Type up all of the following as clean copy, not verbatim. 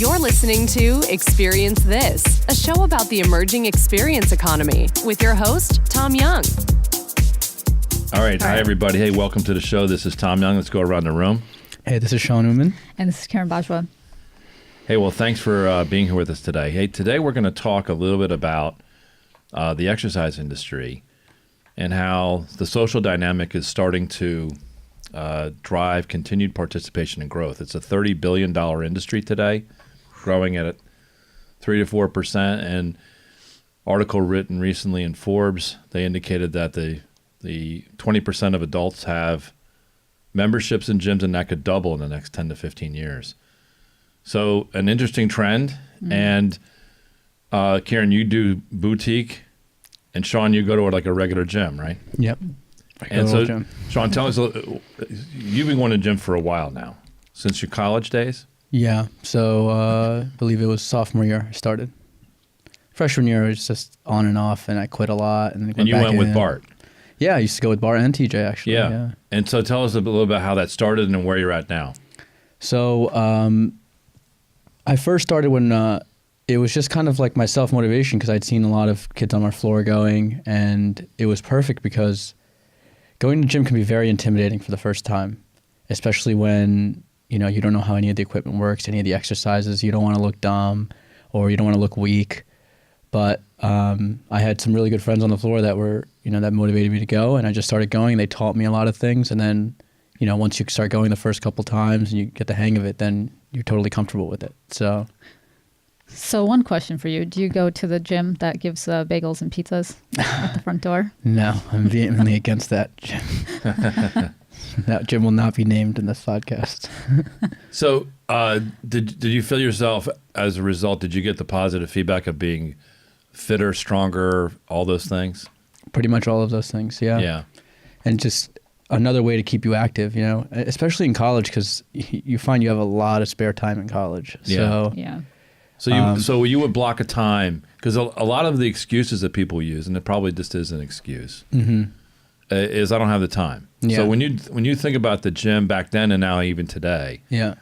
You're listening to Experience This, a show about the emerging experience economy with your host, Tom Young. All right. Hi, everybody. Hey, welcome to the show. This is Tom Young. Let's go around the room. Hey, this is Sean Newman. And this is Karen Bajwa. Hey, well, thanks for being here with us today. Hey, today we're going to talk a little bit about the exercise industry and how the social dynamic is starting to drive continued participation and growth. It's a $30 billion industry today, growing at 3 to 4%. And article written recently in Forbes, they indicated that the 20% of adults have memberships in gyms, and that could double in the next 10 to 15 years. So an interesting trend. And Karen, you do boutique, and Sean, you go to like a regular gym, right? Yep. And so, Sean, tell us, you've been going to the gym for a while now, since your college days? Yeah. So I believe it was sophomore year I started. Freshman year, it was just on and off, and I quit a lot. And you went with Bart? Yeah, I used to go with Bart and TJ, actually. Yeah. And so tell us a little about how that started and where you're at now. So I first started when it was just kind of like my self-motivation, because I'd seen a lot of kids on our floor going, and it was perfect because going to the gym can be very intimidating for the first time, especially when, you don't know how any of the equipment works, any of the exercises. You don't want to look dumb or you don't want to look weak. But I had some really good friends on the floor that were, that motivated me to go, and I just started going. They taught me a lot of things, and then, once you start going the first couple times and you get the hang of it, then you're totally comfortable with it. So one question for you. Do you go to the gym that gives bagels and pizzas at the front door? No, I'm vehemently against that gym. That gym will not be named in this podcast. So did you feel yourself, as a result, did you get the positive feedback of being fitter, stronger, all those things? Pretty much all of those things, yeah. Yeah. And just another way to keep you active, especially in college, because you find you have a lot of spare time in college. So, yeah. So you would block a time, because a lot of the excuses that people use, and it probably just is an excuse, is I don't have the time. Yeah. So when you think about the gym back then and now even today, yeah,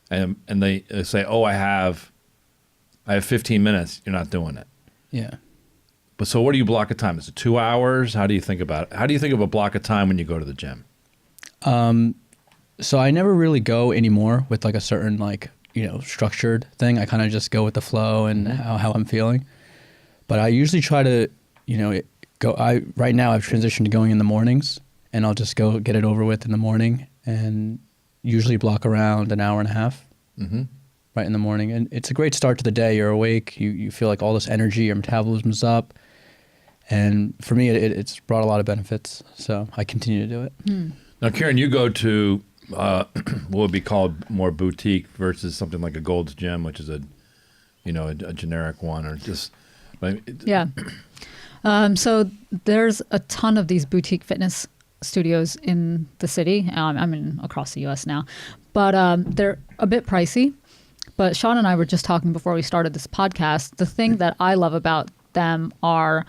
and they say, oh, I have 15 minutes, you're not doing it. Yeah. But so what do you block a time? Is it 2 hours? How do you think about it? How do you think of a block of time when you go to the gym? So I never really go anymore with like a certain structured thing. I kind of just go with the flow and how I'm feeling. But I usually try to, right now I've transitioned to going in the mornings, and I'll just go get it over with in the morning, and usually block around an hour and a half right in the morning. And it's a great start to the day. You're awake. You feel like all this energy, your metabolism's up. And for me, it's brought a lot of benefits. So I continue to do it. Now, Karen, you go to what would be called more boutique versus something like a Gold's Gym, which is a generic one, or just. Yeah. So there's a ton of these boutique fitness studios in the city. Across the U.S. now, but they're a bit pricey. But Sean and I were just talking before we started this podcast. The thing that I love about them are,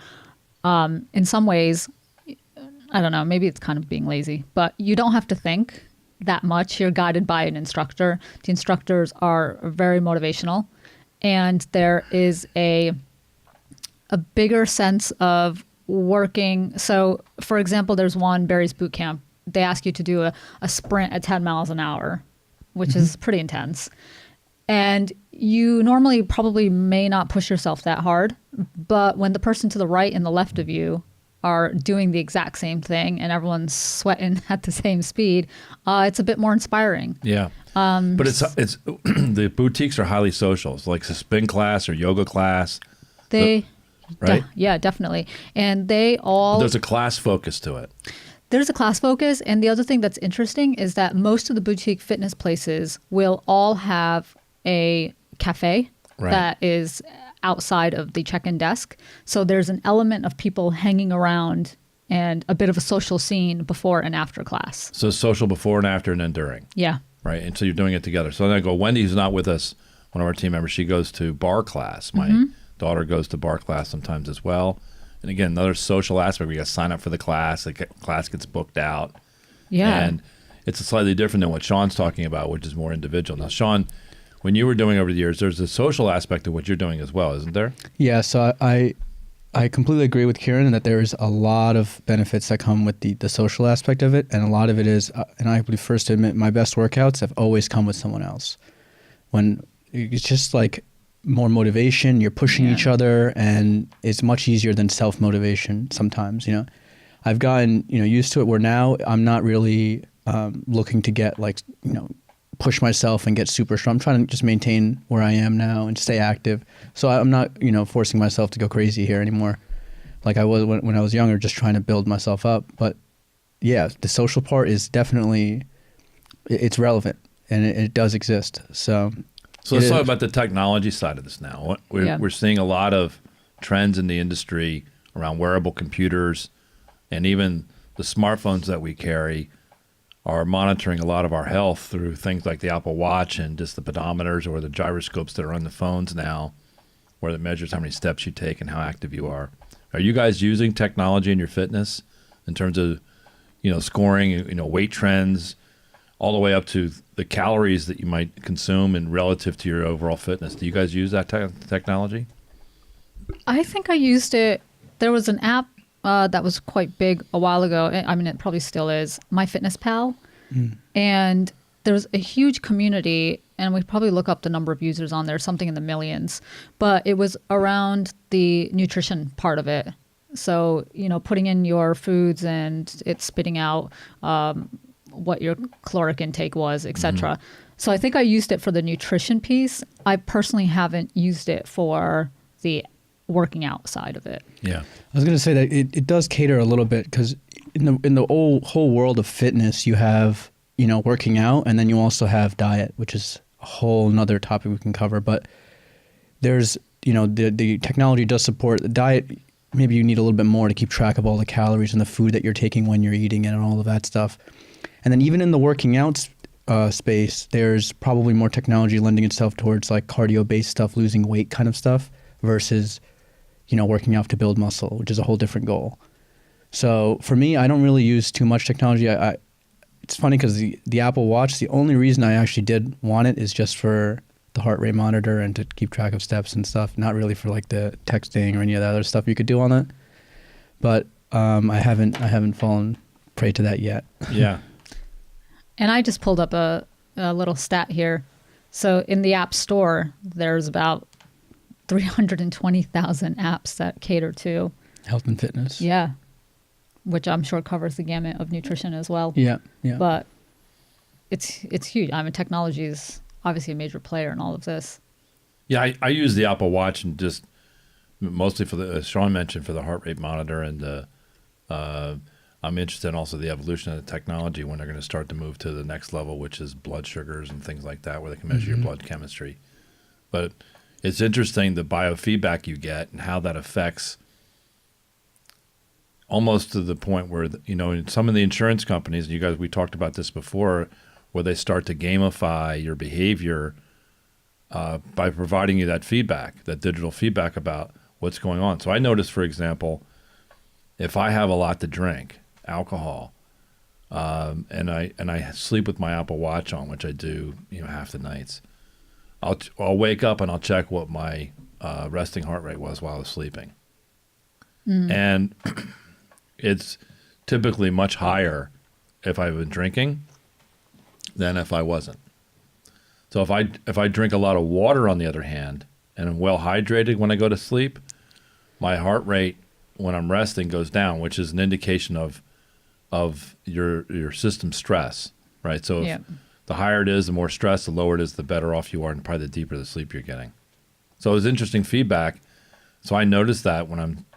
in some ways, I don't know, maybe it's kind of being lazy, but you don't have to think that much. You're guided by an instructor. The instructors are very motivational, and there is a bigger sense of working. So, for example, there's one, Barry's Boot Camp. They ask you to do a sprint at 10 miles an hour, which is pretty intense. And you normally probably may not push yourself that hard, but when the person to the right and the left of you are doing the exact same thing and everyone's sweating at the same speed, it's a bit more inspiring. Yeah. But it's the boutiques are highly social. It's like a spin class or yoga class. Right? Yeah, definitely. And they all... There's a class focus to it. There's a class focus. And the other thing that's interesting is that most of the boutique fitness places will all have a cafe that is outside of the check-in desk. So there's an element of people hanging around and a bit of a social scene before and after class. So social before and after and then during. Yeah. Right. And so you're doing it together. So then I go, Wendy's not with us, one of our team members. She goes to bar class. My daughter goes to bar class sometimes as well. And again, another social aspect. We got to sign up for the class. The class gets booked out. Yeah. And it's slightly different than what Sean's talking about, which is more individual. Now, Sean, when you were doing over the years, there's a social aspect of what you're doing as well, isn't there? Yeah, so I completely agree with Kieran that there's a lot of benefits that come with the social aspect of it, and a lot of it is, and I will be first to admit, my best workouts have always come with someone else. When it's just like more motivation, you're pushing each other, and it's much easier than self-motivation sometimes, you know. I've gotten, you know, used to it where now I'm not really looking to get like, you know, push myself and get super strong. I'm trying to just maintain where I am now and stay active. So I'm not, you know, forcing myself to go crazy here anymore like I was when I was younger, just trying to build myself up. But yeah, the social part is definitely, it's relevant and it does exist. So let's talk about the technology side of this now. We're seeing a lot of trends in the industry around wearable computers, and even the smartphones that we carry are monitoring a lot of our health through things like the Apple Watch and just the pedometers or the gyroscopes that are on the phones now, where it measures how many steps you take and how active you are. Are you guys using technology in your fitness in terms of, you know, scoring, you know, weight trends, all the way up to the calories that you might consume and relative to your overall fitness? Do you guys use that technology? I think I used it. There was an app that was quite big a while ago. I mean, it probably still is, MyFitnessPal. And there's a huge community, and we probably look up the number of users on there, something in the millions. But it was around the nutrition part of it. So, you know, putting in your foods and it's spitting out what your caloric intake was, etc. So I think I used it for the nutrition piece. I personally haven't used it for the working out side of it. Yeah. I was going to say that it does cater a little bit, because in the whole world of fitness, you have, you know, working out, and then you also have diet, which is a whole nother topic we can cover. But there's, you know, the technology does support the diet. Maybe you need a little bit more to keep track of all the calories and the food that you're taking when you're eating it and all of that stuff. And then even in the working out space, there's probably more technology lending itself towards like cardio-based stuff, losing weight kind of stuff, versus, you know, working out to build muscle, which is a whole different goal. So for me, I don't really use too much technology. It's funny because the Apple Watch, the only reason I actually did want it is just for the heart rate monitor and to keep track of steps and stuff, not really for like the texting or any of the other stuff you could do on it. But I haven't fallen prey to that yet. Yeah. And I just pulled up a little stat here. So in the App Store, there's about 320,000 apps that cater to Health and fitness. Yeah. Which I'm sure covers the gamut of nutrition as well. Yeah. But it's huge. I mean, technology is obviously a major player in all of this. Yeah, I use the Apple Watch and just mostly for the, as Sean mentioned, for the heart rate monitor, and I'm interested in also the evolution of the technology when they're going to start to move to the next level, which is blood sugars and things like that, where they can measure your blood chemistry. But it's interesting the biofeedback you get and how that affects, almost to the point where, you know, in some of the insurance companies, and you guys, we talked about this before, where they start to gamify your behavior by providing you that feedback, that digital feedback about what's going on. So I noticed, for example, if I have a lot to drink, alcohol, and I sleep with my Apple Watch on, which I do, you know, half the nights, I'll wake up and I'll check what my resting heart rate was while I was sleeping. And it's typically much higher if I've been drinking than if I wasn't. So if I drink a lot of water, on the other hand, and I'm well hydrated when I go to sleep, my heart rate when I'm resting goes down, which is an indication of your system stress, right? So if the higher it is, the more stress, the lower it is, the better off you are, and probably the deeper the sleep you're getting. So it was interesting feedback. So I noticed that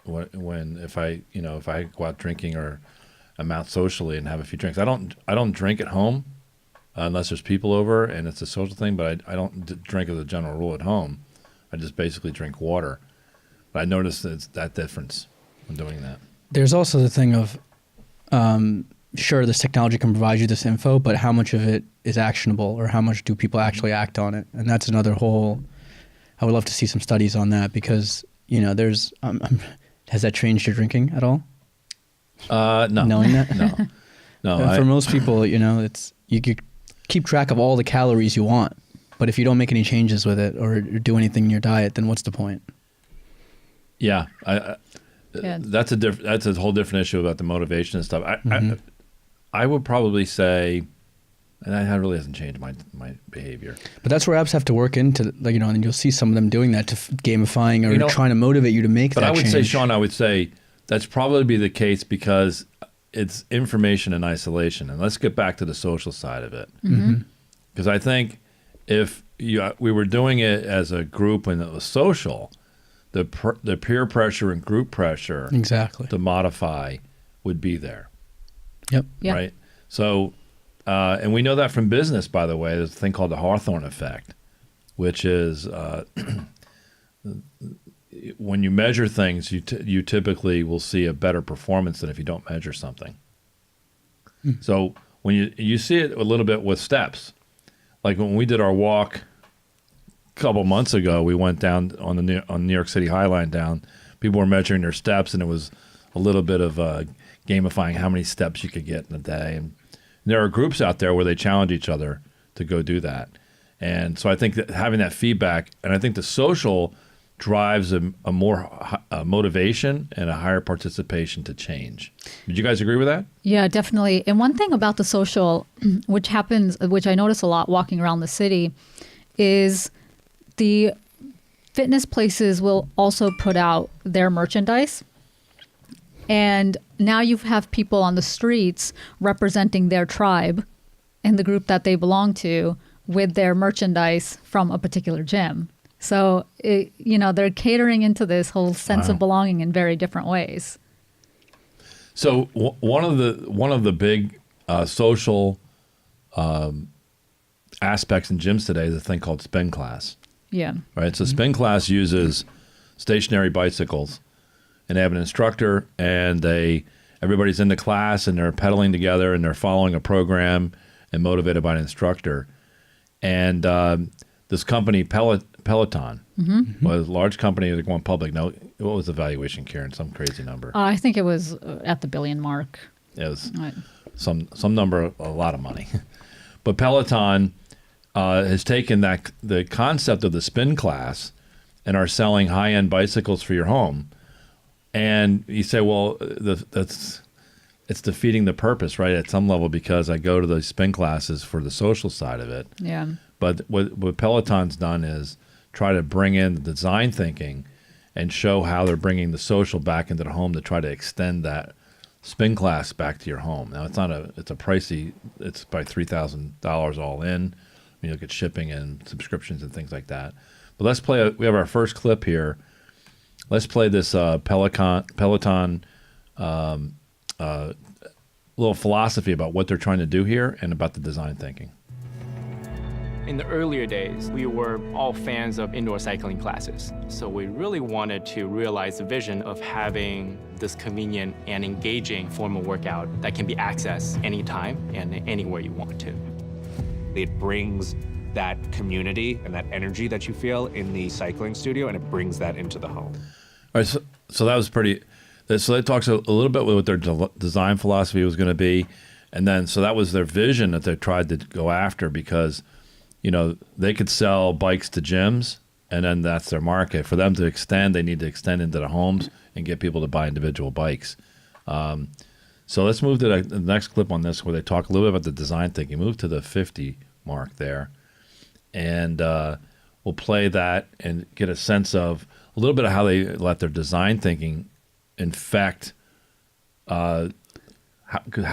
if I go out drinking or I'm out socially and have a few drinks. I don't drink at home unless there's people over and it's a social thing, but I don't drink as a general rule at home. I just basically drink water. But I noticed that difference when doing that. There's also the thing of, sure, this technology can provide you this info, but how much of it is actionable, or how much do people actually act on it? And that's another whole, I would love to see some studies on that, because, you know, there's, has that changed your drinking at all? No. Knowing that? No. For most people, you know, you could keep track of all the calories you want, But if you don't make any changes with it or do anything in your diet, then what's the point? Yeah, Yeah. that's a whole different issue about the motivation and stuff. I would probably say, and that really hasn't changed my behavior. But that's where apps have to work into, like, you know, and you'll see some of them doing that to gamifying or trying to motivate you to make that change. But I would say, Sean, I would say that's probably be the case because it's information in isolation. And let's get back to the social side of it. Because I think if we were doing it as a group and it was social, the peer pressure and group pressure to modify would be there. Yep. Right? So, and we know that from business, by the way. There's a thing called the Hawthorne effect, which is when you measure things, you typically will see a better performance than if you don't measure something. So when you see it a little bit with steps, like when we did our walk a couple months ago, we went down on New York City High Line down. People were measuring their steps, and it was a little bit of gamifying how many steps you could get in a day. And there are groups out there where they challenge each other to go do that. And so I think that having that feedback, and I think the social drives a more motivation and a higher participation to change. Did you guys agree with that? Yeah, definitely. And one thing about the social, which I notice a lot walking around the city, is the fitness places will also put out their merchandise. And now you have people on the streets representing their tribe and the group that they belong to with their merchandise from a particular gym. So, they're catering into this whole sense of belonging in very different ways. So one of the big social aspects in gyms today is a thing called spin class. Yeah. Right. So spin class uses stationary bicycles, and they have an instructor, and everybody's in the class, and they're pedaling together, and they're following a program and motivated by an instructor. And this company, Peloton, was a large company that went public. Now, what was the valuation, Karen? Some crazy number. I think it was at the $1 billion mark. It was some number, a lot of money. But Peloton has taken the concept of the spin class and are selling high-end bicycles for your home. And you say, well, it's defeating the purpose, right, at some level, because I go to those spin classes for the social side of it. Yeah. But what Peloton's done is try to bring in the design thinking and show how they're bringing the social back into the home to try to extend that spin class back to your home. Now, it's a pricey, it's by $3,000 all in. You look at shipping and subscriptions and things like that. But let's play, we have our first clip here. Let's play this Peloton little philosophy about what they're trying to do here and about the design thinking. In the earlier days, we were all fans of indoor cycling classes. So we really wanted to realize the vision of having this convenient and engaging form of workout that can be accessed anytime and anywhere you want to. It brings that community and that energy that you feel in the cycling studio, and it brings that into the home. All right, so that was pretty. So that talks a little bit what their design philosophy was going to be, and then so that was their vision that they tried to go after, because they could sell bikes to gyms, and then that's their market. For them to extend, they need to extend into the homes and get people to buy individual bikes. So let's move to the next clip on this, where they talk a little bit about the design thinking. Move to the 50 mark there, and we'll play that and get a sense of a little bit of how they let their design thinking infect how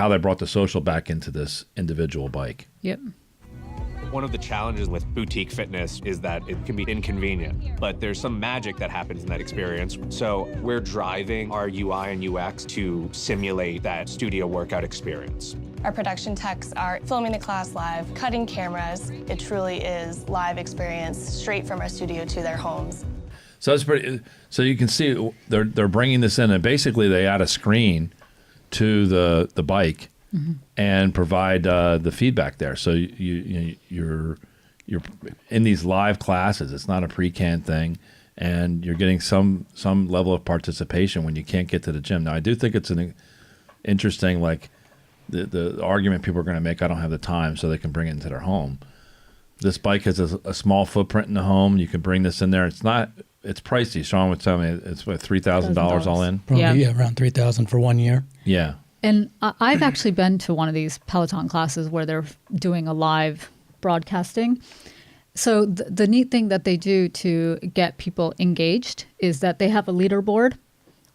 they brought the social back into this individual bike. Yep. One of the challenges with boutique fitness is that it can be inconvenient, but there's some magic that happens in that experience. So we're driving our UI and UX to simulate that studio workout experience. Our production techs are filming the class live, cutting cameras. It truly is live experience straight from our studio to their homes. So that's pretty. So you can see they're bringing this in, and basically they add a screen to the bike. Mm-hmm. And provide the feedback there. So you're in these live classes. It's not a pre-canned thing, and you're getting some level of participation when you can't get to the gym. Now, I do think it's an interesting, like the argument people are going to make. I don't have the time, so they can bring it into their home. this bike has a small footprint in the home. You can bring this in there. It's pricey. Sean was telling me it's what, $3,000 all in. Probably, yeah, around $3,000 for 1 year. Yeah. And I've actually been to one of these Peloton classes where they're doing a live broadcasting. So the neat thing that they do to get people engaged is that they have a leaderboard.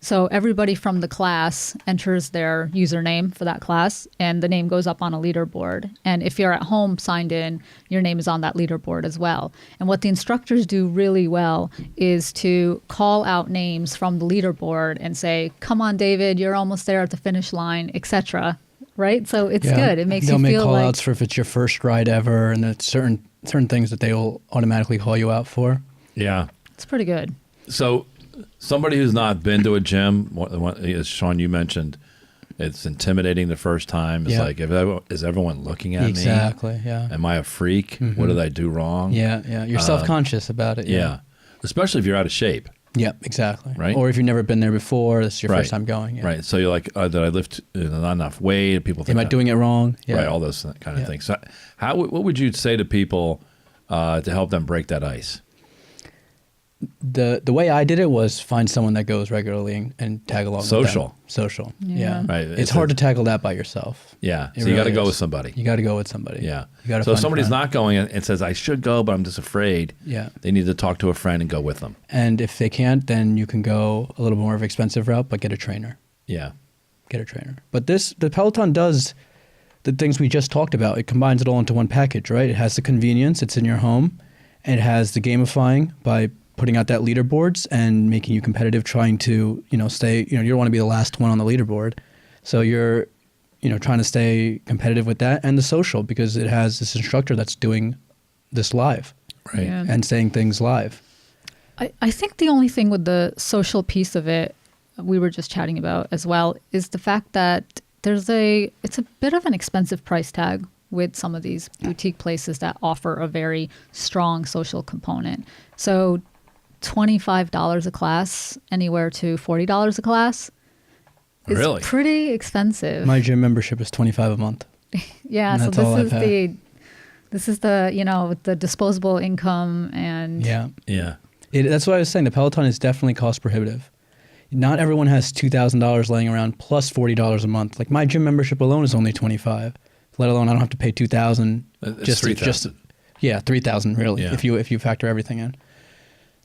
So everybody from the class enters their username for that class, and the name goes up on a leaderboard. And if you're at home signed in, your name is on that leaderboard as well. And what the instructors do really well is to call out names from the leaderboard and say, "Come on, David, you're almost there at the finish line," etc. Right? So it's good. It makes you feel like... They'll make call-outs for if it's your first ride ever, and there's certain things that they will automatically call you out for. Yeah. It's pretty good. So somebody who's not been to a gym, as Sean, you mentioned, it's intimidating the first time. It's like, is everyone looking at me? Exactly, yeah. Am I a freak? What did I do wrong? Yeah. You're self-conscious about it. Yeah. Especially if you're out of shape. Yep, exactly. Right? Or if you've never been there before, this is your first time going. Yeah. Right. So you're like, did I lift not enough weight? People think, am I doing it wrong? Yeah. Right, all those kind of things. So what would you say to people to help them break that ice? The way I did it was find someone that goes regularly and tag along Social. with them. Social. Yeah. Right. It's hard to tackle that by yourself. Yeah. It So you got to really go is. with somebody. You got to go with somebody. Yeah. You got to. So if somebody's not going and says, I should go, but I'm just afraid, they need to talk to a friend and go with them. And if they can't, then you can go a little more of an expensive route, but get a trainer. Yeah. Get a trainer. But the Peloton does the things we just talked about. It combines it all into one package, right? It has the convenience. It's in your home. And it has the gamifying by putting out that leaderboards and making you competitive, trying to, stay, you don't want to be the last one on the leaderboard. So you're, trying to stay competitive with that, and the social, because it has this instructor that's doing this live, Right. Yeah. and saying things live. I think the only thing with the social piece of it, we were just chatting about as well, is the fact that it's a bit of an expensive price tag with some of these boutique places that offer a very strong social component. So $25 a class, anywhere to $40 a class, is Really? pretty expensive. My gym membership is $25 a month. Yeah, And so that's all I've this is the the disposable income, and Yeah. Yeah. That's what I was saying. The Peloton is definitely cost prohibitive. Not everyone has $2,000 laying around plus $40 a month. Like my gym membership alone is only $25. Let alone I don't have to pay $2,000. It's $3,000. Yeah, $3,000 really. Yeah. If you factor everything in.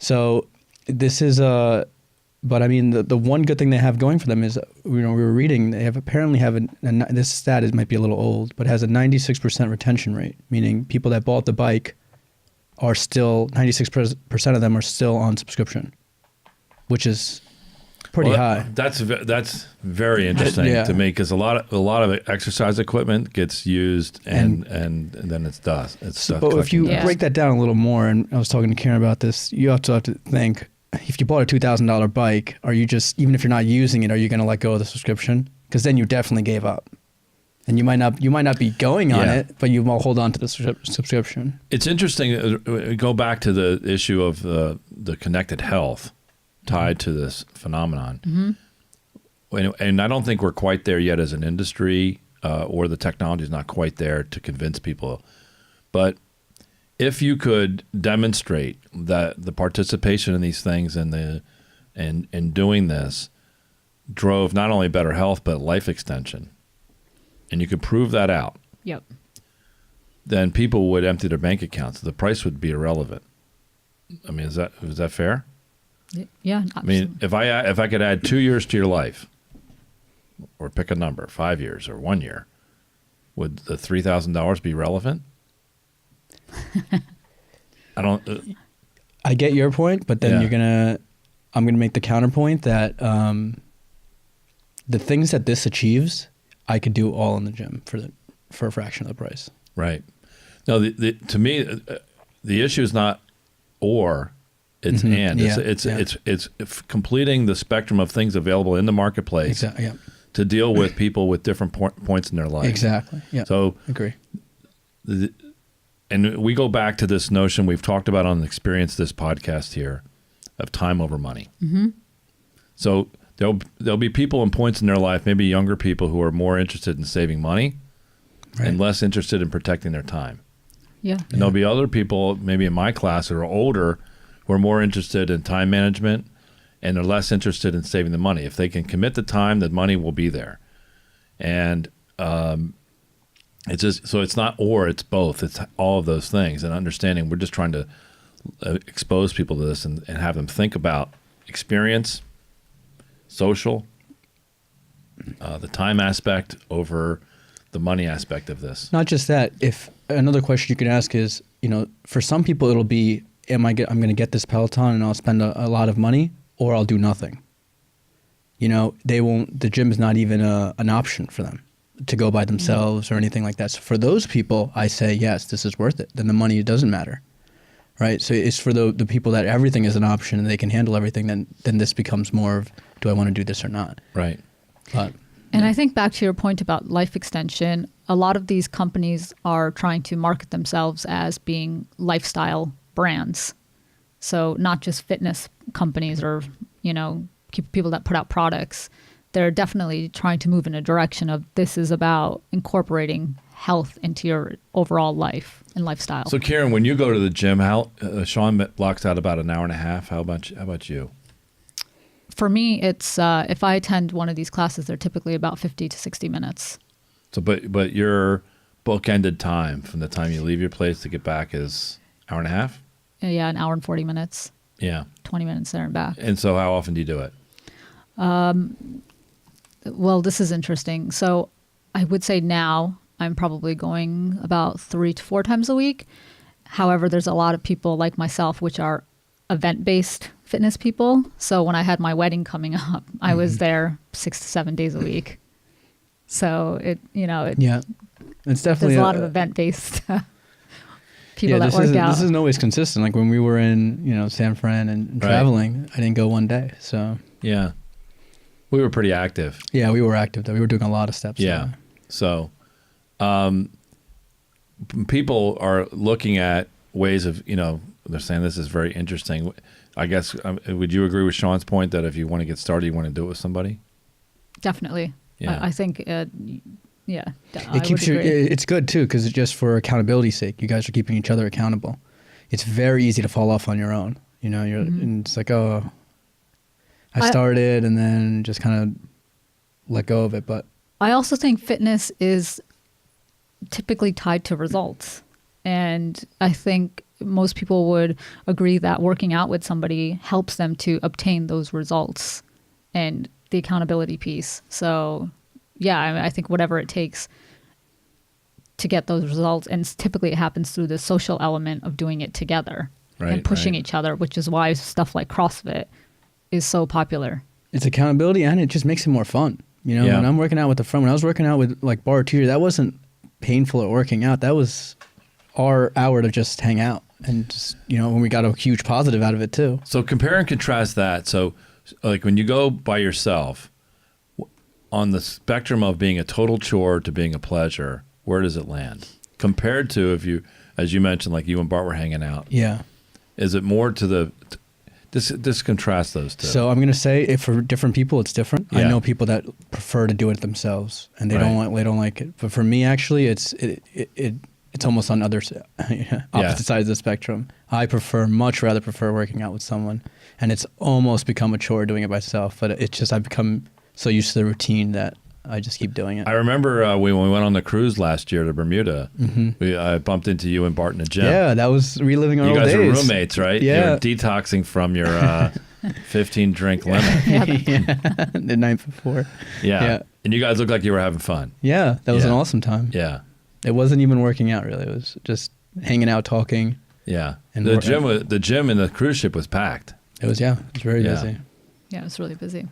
So this is but I mean the one good thing they have going for them is we were reading they apparently have this stat might be a little old, but has a 96% retention rate, meaning people that bought the bike are still 96% of them are still on subscription, which is pretty high. That's very interesting Yeah. to me, because a lot of exercise equipment gets used and then it's dust. But if you Yeah. break that down a little more, and I was talking to Karen about this, you also have to think, if you bought a $2,000 bike, are you just, even if you're not using it, are you going to let go of the subscription? Because then you definitely gave up. And you might not be going on it, but you will hold on to the subscription. It's interesting. Go back to the issue of the connected health tied to this phenomenon. Mm-hmm. And I don't think we're quite there yet as an industry, or the technology is not quite there to convince people. But if you could demonstrate that the participation in these things and doing this drove not only better health but life extension, and you could prove that out, Yep. then people would empty their bank accounts. The price would be irrelevant. I mean, is that fair? Yeah. I mean, if I could add 2 years to your life, or pick a number, 5 years or 1 year, would the $3,000 be relevant? I don't. I get your point, but then I'm gonna make the counterpoint that the things that this achieves, I could do all in the gym for a fraction of the price. Right. No, to me, the issue is not or, it's and. Yeah. It's completing the spectrum of things available in the marketplace. Exactly. Yeah. To deal with people with different points in their life. Exactly. Yeah. So agree. And we go back to this notion we've talked about on Experience This podcast here of time over money. Mm-hmm. So there'll be people in points in their life, maybe younger people, who are more interested in saving money and less interested in protecting their time. Yeah. And there'll be other people, maybe in my class, that are older, who are more interested in time management, and they're less interested in saving the money. If they can commit the time, the money will be there. And it's just, so it's not or, it's both. It's all of those things. And understanding, we're just trying to expose people to this and have them think about experience, social, the time aspect over the money aspect of this. Not just that. If another question you could ask is, for some people it'll be, I'm going to get this Peloton and I'll spend a lot of money, or I'll do nothing. They won't. The gym is not even an option for them to go by themselves or anything like that. So for those people, I say yes, this is worth it. Then the money doesn't matter, right? So it's for the people that everything is an option and they can handle everything. Then this becomes more of, do I want to do this or not? Right. And I think back to your point about life extension, a lot of these companies are trying to market themselves as being lifestyle brands. So not just fitness companies or, people that put out products. They're definitely trying to move in a direction of, this is about incorporating health into your overall life and lifestyle. So Karen, when you go to the gym, how Sean blocks out about an hour and a half. How about you? For me, it's if I attend one of these classes, they're typically about 50 to 60 minutes. So, but your bookended time from the time you leave your place to get back is hour and a half? Yeah, an hour and 40 minutes. Yeah. 20 minutes there and back. And so how often do you do it? Well, this is interesting. So I would say now I'm probably going about 3 to 4 times a week. However, there's a lot of people like myself, which are event-based fitness people. So when I had my wedding coming up, I was there 6 to 7 days a week. So yeah, it's definitely there's a lot of event-based people that work out. This isn't always consistent. Like when we were in, San Fran and traveling, I didn't go one day. So yeah, we were pretty active. Yeah, we were active though. We were doing a lot of steps. Yeah. So, people are looking at ways of, they're saying this is very interesting. I guess, would you agree with Sean's point that if you want to get started, you want to do it with somebody? Definitely. Yeah. I think, yeah. It keeps you, it's good too, because it's just for accountability's sake. You guys are keeping each other accountable. It's very easy to fall off on your own. And it's like, oh, I started and then just kind of let go of it. But I also think fitness is typically tied to results. And I think most people would agree that working out with somebody helps them to obtain those results and the accountability piece. So yeah, I think whatever it takes to get those results, and typically it happens through the social element of doing it together and pushing each other, which is why stuff like CrossFit is so popular. It's accountability, and it just makes it more fun. When I'm working out with a friend, when I was working out with like Bar Teacher, that wasn't painful at working out. That was our hour to just hang out. And just, when we got a huge positive out of it too. So compare and contrast that. So like when you go by yourself, on the spectrum of being a total chore to being a pleasure, where does it land? Compared to if you, as you mentioned, like you and Bart were hanging out. Yeah. Is it more to the, this contrast those two? So I'm going to say if for different people, it's different. Yeah. I know people that prefer to do it themselves and they don't like it. But for me, actually, it's almost on opposite sides of the spectrum. I much rather prefer working out with someone, and it's almost become a chore doing it myself. But it's just I've become so used to the routine that I just keep doing it. I remember when we went on the cruise last year to Bermuda, I bumped into you and Bart in the gym. Yeah, that was reliving our old days. You guys were roommates, right? Yeah. You were detoxing from your 15-drink limit. The night before. Yeah. And you guys looked like you were having fun. Yeah, that was an awesome time. Yeah. It wasn't even working out, really. It was just hanging out, talking. Yeah. And the gym in the cruise ship was packed. It was very busy. Yeah, it was really busy.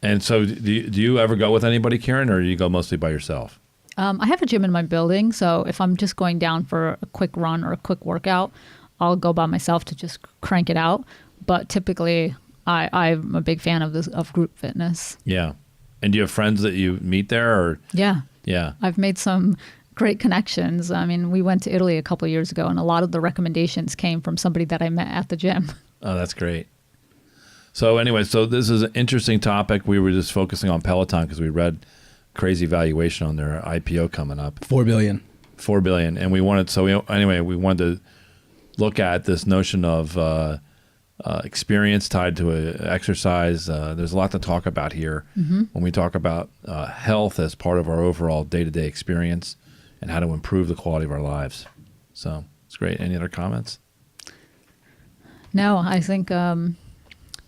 And so do you ever go with anybody, Karen, or do you go mostly by yourself? I have a gym in my building, so if I'm just going down for a quick run or a quick workout, I'll go by myself to just crank it out. But typically, I'm a big fan of group fitness. Yeah. And do you have friends that you meet there? Or? Yeah. Yeah. I've made some great connections. I mean, we went to Italy a couple of years ago, and a lot of the recommendations came from somebody that I met at the gym. Oh, that's great. So anyway, this is an interesting topic. We were just focusing on Peloton because we read crazy valuation on their IPO coming up. $4 billion. 4 billion. And we wanted we wanted to look at this notion of experience tied to exercise. There's a lot to talk about here when we talk about health as part of our overall day-to-day experience and how to improve the quality of our lives. So it's great. Any other comments? No, I think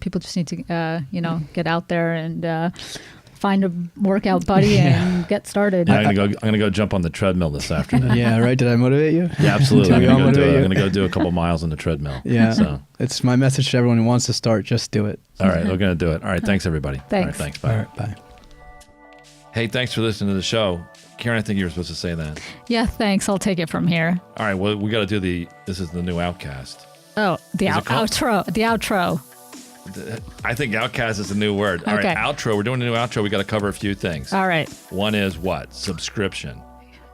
people just need to, get out there and find a workout buddy and get started. I'm gonna go jump on the treadmill this afternoon. Yeah, right. Did I motivate you? Yeah, absolutely. Did we all motivate you? I'm gonna go do a couple miles on the treadmill. Yeah. So It's my message to everyone who wants to start. Just do it. all right, we're gonna do it. All right, thanks everybody. Thanks. All right, thanks. Bye. All right. Bye. Hey, thanks for listening to the show. Karen, I think you were supposed to say that. Yeah, thanks. I'll take it from here. All right, well, we got to do this is the new Outcast. Oh, the Is it called- outro. The outro. I think Outcast is a new word. All Okay. right, outro. We're doing a new outro. We got to cover a few things. All right. One is what? Subscription.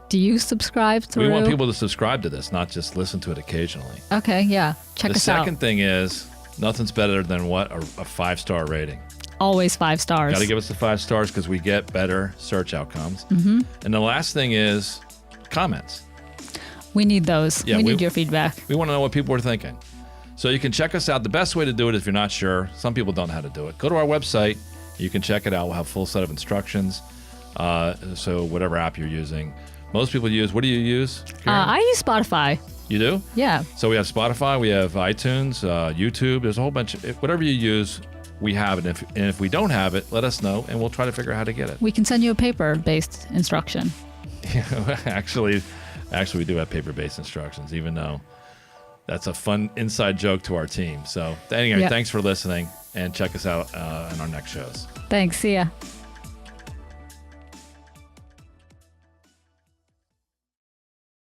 Do you subscribe through? We want people to subscribe to this, not just listen to it occasionally. Okay, yeah. Check The us out. second thing is nothing's better than what? A 5-star rating. Always 5 stars. Got to give us the 5 stars because we get better search outcomes. Mm-hmm. And the last thing is comments. We need those. Yeah, we we- need your feedback. We want to know what people are thinking. So you can check us out. The best way to do it if you're not sure, some people don't know how to do it. Go to our website. You can check it out. We'll have a full set of instructions. So whatever app you're using. Most people use, what do you use, Karen? I use Spotify. You do? Yeah. So we have Spotify, we have iTunes, YouTube. There's a whole bunch. Whatever you use, we have it. And if we don't have it, let us know, and we'll try to figure out how to get it. We can send you a paper-based instruction. Actually, we do have paper-based instructions, even though that's a fun inside joke to our team. So anyway, Yeah. Thanks for listening, and check us out on our next shows. Thanks. See ya.